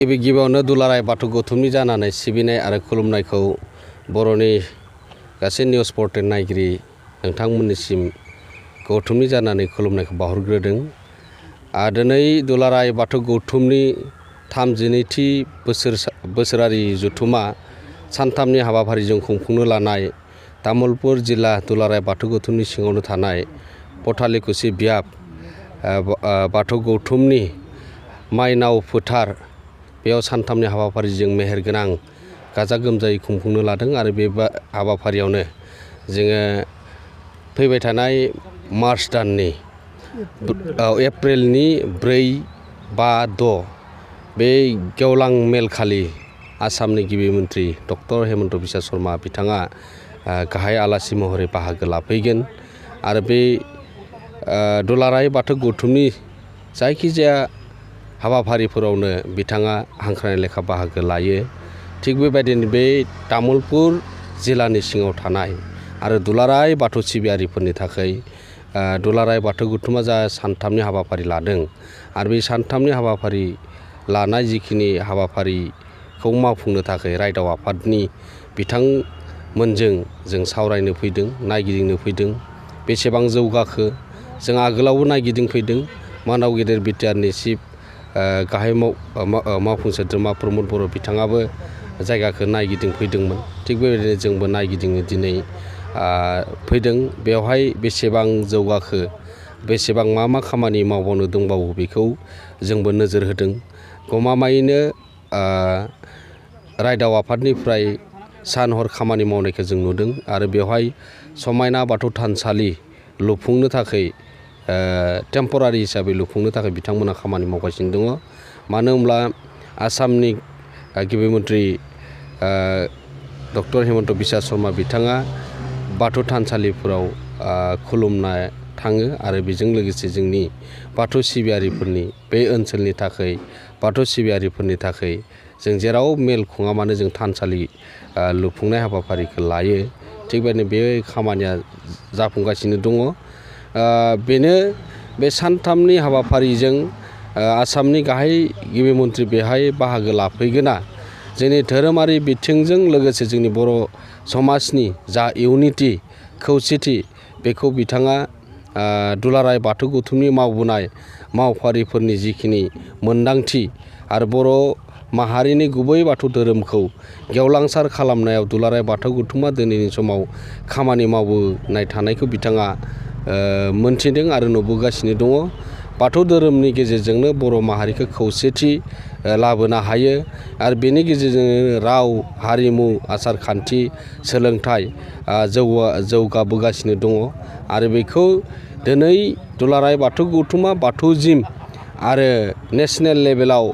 गिबियावनो दुलाराय बाथौ गौथुमनि जानानै सिबिनाय आरो खुलुमनायखौ बर'नि गासै निउस पर्टेल नायगिरि नोंथांमोननिसिम गौथुमनि जानानै खुलुमनायखौ बावहरग्रोदों। दिनै दुलाराय बाथौ गौथुमनि 32थि बोसोरारि जथुमा सानथामनि हाबाफारिजों खुंफुंनो लानाय तामुलपुर जिल्ला दुलाराय बाथौ गौथुमनि सिङावनो थानाय पथालिकुसि बियाब बाथौ गौथुमनि माइनाव फोथार बेयाव सानथामनि हाबाफारिजों मेहेरगोनां गाजा गोमजायै खुंफुंनो लादों आरो बे हाबाफारियावनो जोङो फैबाय थानाय मार्च दाननि एप्रिलनि 4, 5, 6 बे गेवलां मेलखालि आसामनि गिबि मन्त्रि डक्टर हेमन्त बिश्व शर्मा बिथाङा गाहाय आलासि महरै बाहागो लाफैगोन आरो बे दुलाराय बाथौ गौथुमनि जायखिजाया हाबाफारिफोरावनो बिथाङा हांख्रायनाय लेखा बाहागो लायो। थिग बेबायदिनो बे तामुलपुर जिल्लानि सिङाव थानाय आरो दुलाराय बाथौ सिबियारिफोरनि थाखाय दुलाराय बाथौ गौथुमा जा सानथामनि हाबाफारि लादों आरो बे सानथामनि हाबाफारि लानाय जिखिनि हाबाफारिखौ मावफुंनो थाखाय रायदाव आफादनि बिथांमोनजों जों सावरायनो फैदों, नायगिदिंनो फैदों। बेसेबां जौगाखो जों आगोलावबो नायगिदिंफैदों। मानाव गेदेर बिटिआरनि चिफ गाहाय मावफुं सोद्रोमा प्रमद बर' बिथाङाबो जायगाखौ नायगिदिंफैदोंमोन। थिग बेबायदिनो जोंबो नायगिदिंनो दिनै फैदों। बेवहाय बेसेबां जौगाखो, बेसेबां मा खामानि मावबावनो दंबावो बेखौ जोंबो नोजोर होदों। गमामायैनो रायदाव आफादनिफ्राय सान हर खामानि मावनायखौ जों नुदों आरो बेवहाय समायना बाथौ थानसालि लुफुंनो थाखाय टेम्परारि हिसाबै लुफुंनो थाखाय बिथांमोना खामानि मावगासिनो दङ। मानो होनब्ला आसामनि गिबि मन्त्रि डक्टर हेमन्त बिश्व शर्मा बिथाङा बाथौ थानसालिफोराव खुलुमनो थाङो आरो बेजों लोगोसे जोंनि बाथौ सिबियारिफोरनि बे ओनसोलनि थाखाय बाथौ सिबियारिफोरनि थाखाय जों जेराव मेल खुङा मानो जों थानसालि लुफुंनाय हाबाफारिखौ लायो। थिग बेबायदिनो बे खामानिया जाफुंगासिनो दङ। बेनो बे सानथामनि हाबाफारिजों आसामनि गाहाय गिबि मन्त्रि बेहाय बाहागो लाफैगोना जोंनि धोरोमारि बिथिंजों लोगोसे जोंनि बर' समाजनि जा इउनिटि खौसेथि बेखौ बिथाङा दुलाराय बाथौ गौथुमनि मावबोनाय मावफारिफोरनि जिखिनि मोनदांथि आरो बर' माहारिनि गुबै बाथौ धोरोमखौ गेवलांसार खालामनायाव दुलाराय बाथौ गौथुमा दिनैनि समाव खामानि मावबोनाय थानायखौ बिथाङा मोनथिदों आरो नुबोगासिनो दङ। बाथौ धोरोमनि गेजेरजोंनो बर' माहारिखौ खौसेथि लाबोनो हायो आरो बेनि गेजेरजोंनो राव, हारिमु, आसार खान्थि, सोलोंथाइ जौगाबोगासिनो दङ आरो बेखौ दिनै दुलाराय बाथौ गौथुमा बाथौ जिम आरो नेसनेल लेभेलाव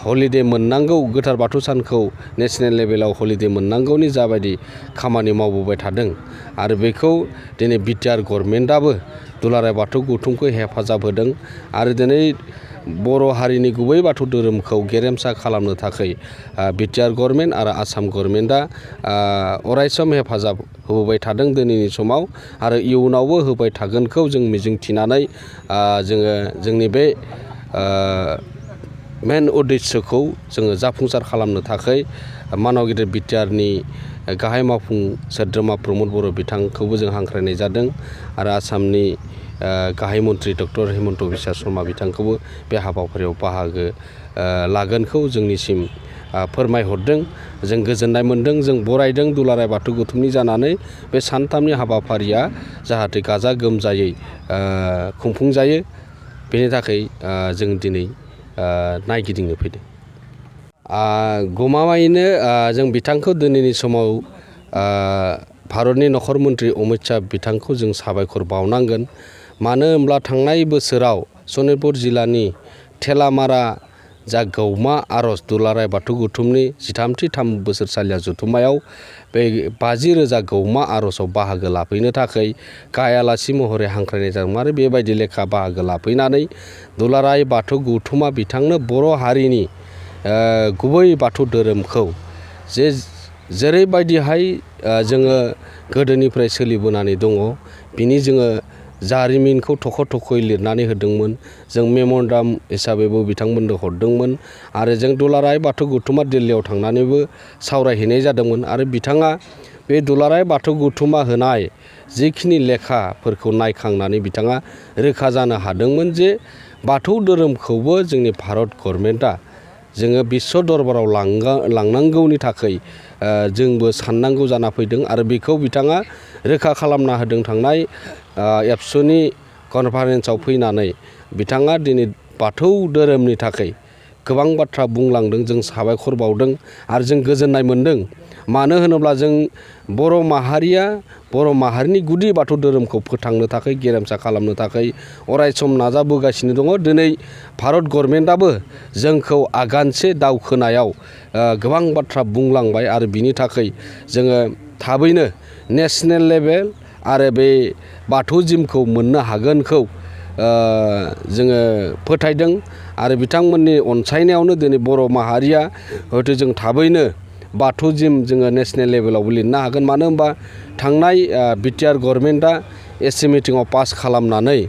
हलिडे मोननांगौ, गोथार बाथौ सानखौ नेसनेल लेभेलाव हलिडे मोननांगौनि जाबायदि खामानि मावबोबाय थादों आरो बेखौ दिनै बिटिआर गभर्नमेन्टआबो दुलाराय बाथौ गौथुमखौ हेफाजाब होदों आरो दिनै बर' हारिनि गुबै बाथौ धोरोमखौ गेरेमसा खालामनो थाखाय बिटिआर गभर्नमेन्ट आरो आसाम गभर्नमेन्टआ अरायसम हेफाजाब होबोबाय थादों दिनैनि समाव आरो इयुनावबो होबाय थागोनखौ जों मिजिंथिनानै जोङो जोंनि बे मेन उद्देस्यखौ जोङो जाफुंसार खालामनो थाखाय मानाव गेदेर बिटिआरनि गाहाय मावफुं सोद्रोमा प्रमद बर' बिथांखौबो जों हांख्रायनाय जादों आरो आसामनि गाहाय मन्त्रि डक्टर हेमन्त बिश्व शर्मा बिथांखौबो बे हाबाफारियाव बाहागो लागोनखौ जोंनिसिम फोरमायहरदों। जों गोजोननाय मोन्दों, जों बरायदों दुलाराय बाथौ गौथुमनि जानानै बे सानथामनि हाबाफारिया जाहाथे गाजा गोमजायै खुंफुंजायो बेनि थाखाय जों दिनै नायगिदिंनो फैदों। गमामायैनो जों बिथांखौ दिनैनि समाव भारतनि नखर मन्त्रि अमित शाह बिथांखौ जों साबायखर बावनांगोन। मानो होनब्ला थांनाय बोसोराव सनितपुर जिल्लानि थेलामारा जा गौमा आर'ज दुलाराय बाथौ गौथुमनि 13थि बोसोरसालिया जथुम्मायाव बे 50,000 गौमा आर'जआव बाहागो लाफैनो थाखाय गाहाय आलासि महरै हांख्रायनाय जादोंमोन आरो बेबायदि लेखा बाहागो लाफैनानै दुलाराय बाथौ गौथुमा बिथांनो बर' हारिनि गुबै बाथौ धोरोमखौ जेरैबायदिहाय जोङो गोदोनिफ्राय सोलिबोनानै दङ बिनि जोङो जारिमिनखौ थख' थख'यै लिरनानै होदोंमोन। जों मेम'रेन्डाम हिसाबैबो बिथांमोननो हरदोंमोन आरो जों दुलाराय बाथौ गौथुमा दिल्लीयाव थांनानैबो सावरायहैनाय जादोंमोन आरो बिथाङा बे दुलाराय बाथौ गौथुमा होनाय जिखिनि लेखाफोरखौ नायखांनानै बिथाङा रोखा जानो हादोंमोन जे बाथौ धोरोमखौबो जोंनि भारत गभर्नमेन्टआ जोङो बिश्व दरबाराव लांनांगौनि थाखाय जोंबो साननांगौ जाना फैदों आरो बेखौ बिथाङा रोखा खालामना होदों। थांनाय एबसुनि कनफारेन्सआव फैनानै बिथाङा दिनै बाथौ धोरोमनि थाखाय गोबां बाथ्रा बुंलांदों। जों साबायखर बावदों आरो जों गोजोननाय मोनदों। मानो होनोब्ला जों बर' माहारिनि गुदि बाथौ धोरोमखौ फोथांनो थाखाय गेरेमसा खालामनो थाखाय अरायसम नाजाबोगासिनो दङ। दिनै भारत गभर्नमेन्टआबो जोंखौ आगानसे दावखोनायाव गोबां बाथ्रा बुंलांबाय आरो बिनि थाखाय जोङो थाबैनो नेशनेल लेभेल आरो बे बाथौ जिमखौ मोननो हागोनखौ जोङो फोथायदों आरो बिथांमोननि अनसायनायावनो दिनै बर' माहारिया हयथ' जों थाबैनो बाथौ जिम जोङो नेशनेल लेभेलावबो लिरनो हागोन। मानो होनबा थांनाय बिटिआर गभर्नमेन्टआ एससि मिटिङाव पास खालामनानै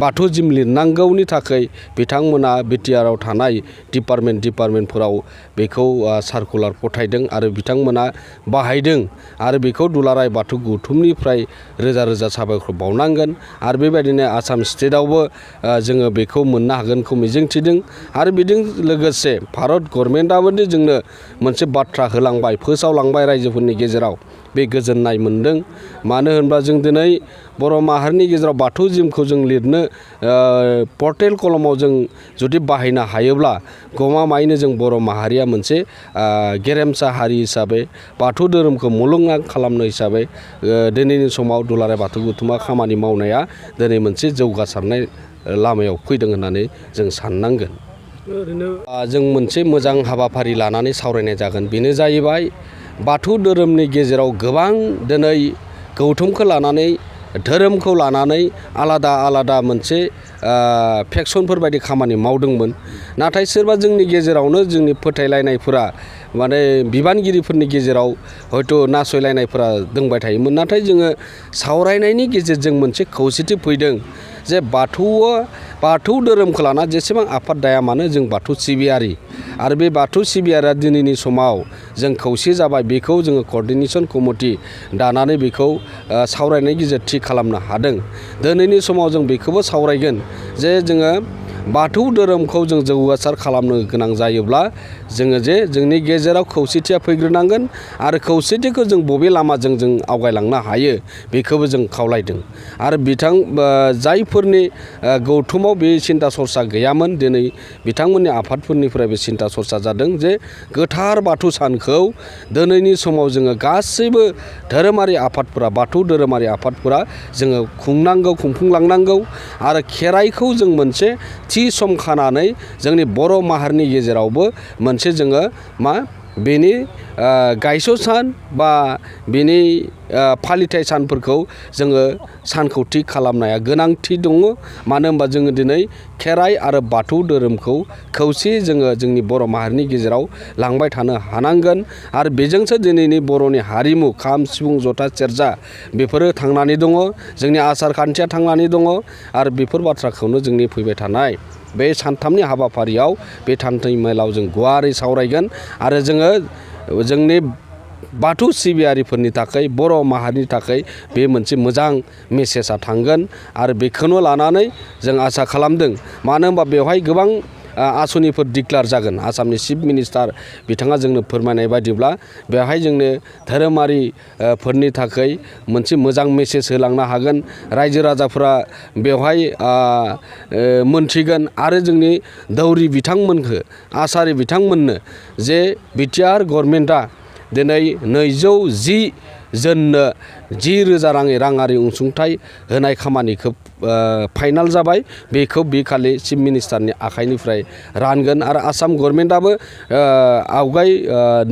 बाथौ जिम लिरनांगौनि थाखाय बिथांमोना बिटिआरआव थानाय डिपार्टमेन्टफोराव बेखौ सार्कुलार फथायदों आरो बिथांमोना बाहायदों आरो बेखौ दुलाराय बाथौ गौथुमनिफ्राय रोजा रोजा साबायखर बावनांगोन आरो बेबायदिनो आसाम स्टेटआवबो जोङो बेखौ मोननो हागोनखौ मिजिंथिदों आरो बेजों लोगोसे भारत गभर्नमेन्टआबो जोंनो मोनसे बाथ्रा होलांबाय, फोसावलांबाय रायजोफोरनि गेजेराव बे गोजोननाय मोनदों। मानो होनब्ला जों दिनै बर' माहारिनि गेजेराव बाथौ जिमखौ जों लिरनो पर्टेल कलमाव जों जुदि बाहायनो हायोब्ला गमामायैनो जों बर' माहारिया मोनसे गेरेमसा हारि हिसाबै बाथौ धोरोमखौ मुलुगनां खालामनो हिसाबै दिनैनि समाव दुलाराय बाथौ गौथुमा खामानि मावनाया दिनै मोनसे जौगासारनाय लामायाव फैदों होननानै जों साननांगोन। जों मोनसे मोजां हाबाफारि लानानै सावरायनाय जागोन। बेनो जाहैबाय बाथौ धोरोमनि गेजेराव गोबां दिनै गौथुमखौ लानानै धोरोमखौ लानानै आलादा आलादा मोनसे फेक्सनफोर बायदि खामानि मावदोंमोन। नाथाय सोरबा जोंनि गेजेरावनो जोंनि फोथायलायनायफोरा माने बिबानगिरिफोरनि गेजेराव हयथ' नासयलायनायफोरा दंबाय थायोमोन। नाथाय जोङो सावरायनायनि गेजेरजों मोनसे खौसेथि फैदों जे बाथौ धोरोमखौ लाना जेसेबां आफाद दाया मानो जों बाथौ सिबियारि आरो बे बाथौ सिबियारिया दिनैनि समाव जों खौसे जाबाय। बेखौ जोङो कअर्डिनेसन कमिटि दानानै बेखौ सावरायनायनि गेजेरजों थि खालामनो हादों। दिनैनि समाव जों बेखौबो सावरायगोन जे जोङो बाथौ धोरोमखौ जों जौगासार खालामनो गोनां जायोब्ला जोङो जे जोंनि गेजेराव खौसेथिया फैग्रोनांगोन आरो खौसेथिखौ जों बबे लामाजों जों आवगायलांनो हायो बेखौबो जों खावलायदों। आरो जायफोरनि गौथुमाव बे सिन्ता सरसा गैयामोन दिनै बिथांमोननि आफादफोरनिफ्रायबो सिन्ता सरसा जादों जे गोथार बाथौ सानखौ दिनैनि समाव जोङो गासैबो धोरोमारि आफादफोरा बाथौ धोरोमारि आफादफोरा जोङो खुंफुंलांनांगौ आरो खेराइखौ जों मोनसे थि सम खानानै जोंनि बर' माहारिनि गेजेरावबो मोनसे जोङो बेनि गायस' सान बा बेनि फालिथाय सानफोरखौ जोङो सानखौ थि खालामनाया गोनांथि दङ। मानो होनबा जोङो दिनै खेराइ आरो बाथौ धोरोमखौ खौसेयै जोङो जोंनि बर' माहारिनि गेजेराव लांबाय थानो हानांगोन आरो बेजोंसो दिनैनि बर'नि हारिमु खाम सिफुं जथा सेरजा बेफोरो थांनानै दङ, जोंनि आसार खान्थिया थांनानै दङ आरो बेफोर बाथ्राखौनो जोंनि फैबाय थानाय बे सानथामनि हाबाफारियाव बे थान्दै मेलाव जों गुवारै सावरायगोन आरो जोङो जोंनि बाथौ सिबियारिफोरनि थाखाय बर' माहारिनि थाखाय बे मोनसे मोजां मेसेजआ थांगोन आरो बेखौनो लानानै जों आसा खालामदों। मानो होनबा बेवहाय गोबां आसनिफोर डिक्लेयार जागोन। आसामनि चिफ मिनिस्टार बिथाङा जोंनो फोरमायनाय बायदिब्ला बेवहाय जोंनो धोरोमारिफोरनि थाखाय मोनसे मोजां मेसेज होलांनो हागोन। रायजो राजाफोरा बेवहाय मोनथिगोन आरो जोंनि दौरि बिथांमोनखौ आसारि बिथांमोननो जे बिटिआर गभर्नमेन्टआ दिनै 210 जननो 10,000 राङारि अनसुंथाइ होनाय खामानिखौ फाइनाल जाबाय। बेखौ बे खालि चिफ मिनिस्टारनि आखाइनिफ्राय रानगोन आरो आसाम गभर्नमेन्टआबो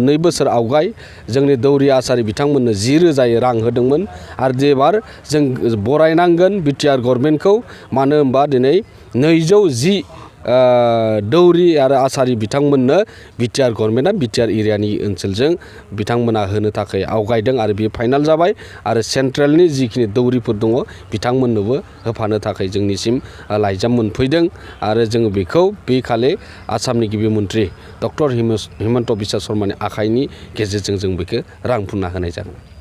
2 बोसोर आवगाय जोंनि दौरि आसारि बिथांमोननो 10,000 रां होदोंमोन आरो एबार जों बरायनांगोन बिटिआर गभर्नमेन्टखौ। मानो होनबा दिनै 210 दौरि आरो आसारि बिथांमोननो बिटिआर गभर्नमेन्टआ बिटिआर एरियानि ओनसोलजों बिथांमोना होनो थाखाय आवगायदों आरो बेयो फाइनाल जाबाय आरो सेन्ट्रेलनि जिखिनि दौरिफोर दङ बिथांमोननोबो होफानो थाखाय जोंनिसिम लाइजाम मोनफैदों आरो जोङो बेखौ बे खालि आसामनि गिबि मन्थ्रि डक्टर हिमन्त बिश्व शर्मानि आखाइनि गेजेरजों जों बेखौ रानफुंना होनाय जागोन।